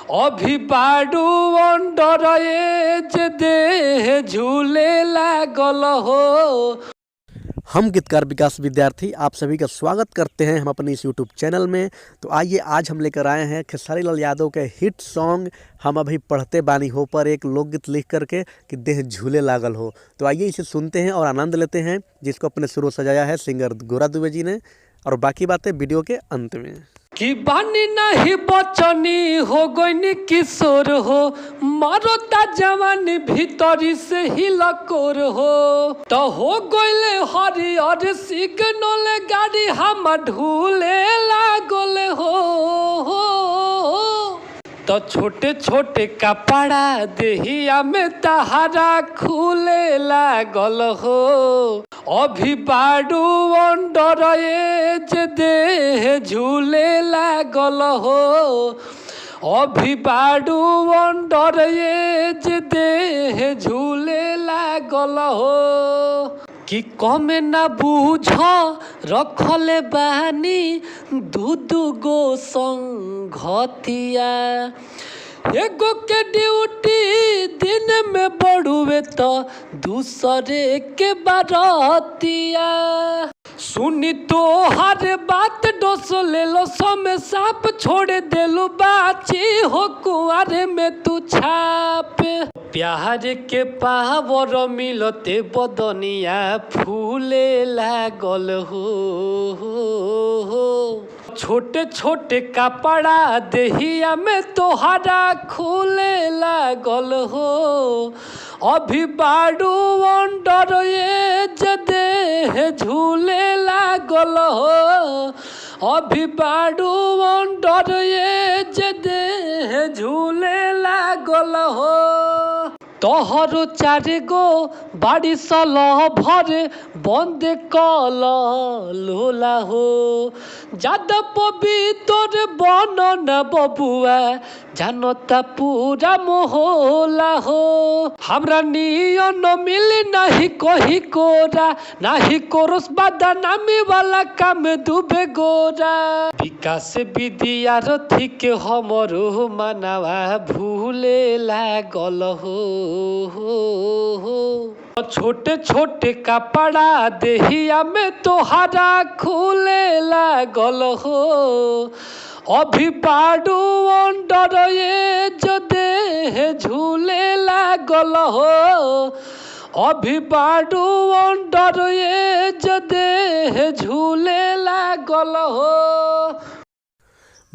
अभी बाडू अंडर एज देह झूले लागल हो। हम गीतकार विकास विद्यार्थी आप सभी का स्वागत करते हैं हम अपने इस यूट्यूब चैनल में। तो आइए आज हम लेकर आए हैं खेसारी लाल यादव के हिट सॉन्ग हम अभी पढ़ते बानी हो पर एक लोकगीत लिख करके कि देह झूले लागल हो। तो आइए इसे सुनते हैं और आनंद लेते हैं, जिसको अपने सुरों सजाया है सिंगर गोरा दुबे जी ने, और बाकी बातें वीडियो के अंत में। कि बानी नहीं बचनी हो गई किशोर हो, मरता जवानी भीतरी से ही लकोर हो। तो हो गईले हरियर सिग्नल गाड़ी हम ढूले लागल हो। तो छोटे छोटे कपड़ा देहिया में तहारा खुले लागल हो। अभी बाडू अंडर एज देह झूले लागल हो। अभी बाडू अंडर एज देह झूले लागल हो। कि कमे ना बूझ रखले बानी दू गो संगतिया। एगो के ड्यूटी दिन में बढ़ुए तो दूसरे के बारतिया। सुनी तो हर बात डोस ले लो समय साप छोड़ देलू बाची हो कुआरे में तू छाप। प्यार के पावर मिलते बदनिया फूले लागल हो। छोटे छोटे कपड़ा देहिया में तोहरा खुले लागल हो। अभी बाडू अंडर एज देह झूले लागल हो। अभी बाडू अंडर एज देह झूले लागल हो। तोहरो चार गो बाड़ी सल भर बंद कल लोला हो। ज्यादा पवित्र बन न बबुआ जानता पूरा मोहला हो। हमरा नियन मिली नहीं कही कोरा, नहीं कोरस बदनामी वाला काम डूबे गोरा। विकास विद्यार्थी के हमरो मनवा भूले लागल हो। छोटे छोटे कपड़ा देहिया में तोहरा खुले लागल हो। अभी बाडू अंडर एज देह झूले लागल हो। अभी बाडू अंडर एज देह झूले लागल हो।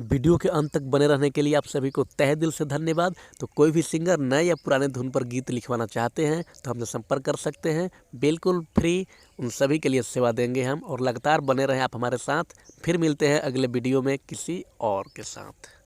वीडियो के अंत तक बने रहने के लिए आप सभी को तहे दिल से धन्यवाद। तो कोई भी सिंगर नए या पुराने धुन पर गीत लिखवाना चाहते हैं तो हमसे संपर्क कर सकते हैं, बिल्कुल फ्री। उन सभी के लिए सेवा देंगे हम, और लगातार बने रहें आप हमारे साथ। फिर मिलते हैं अगले वीडियो में किसी और के साथ।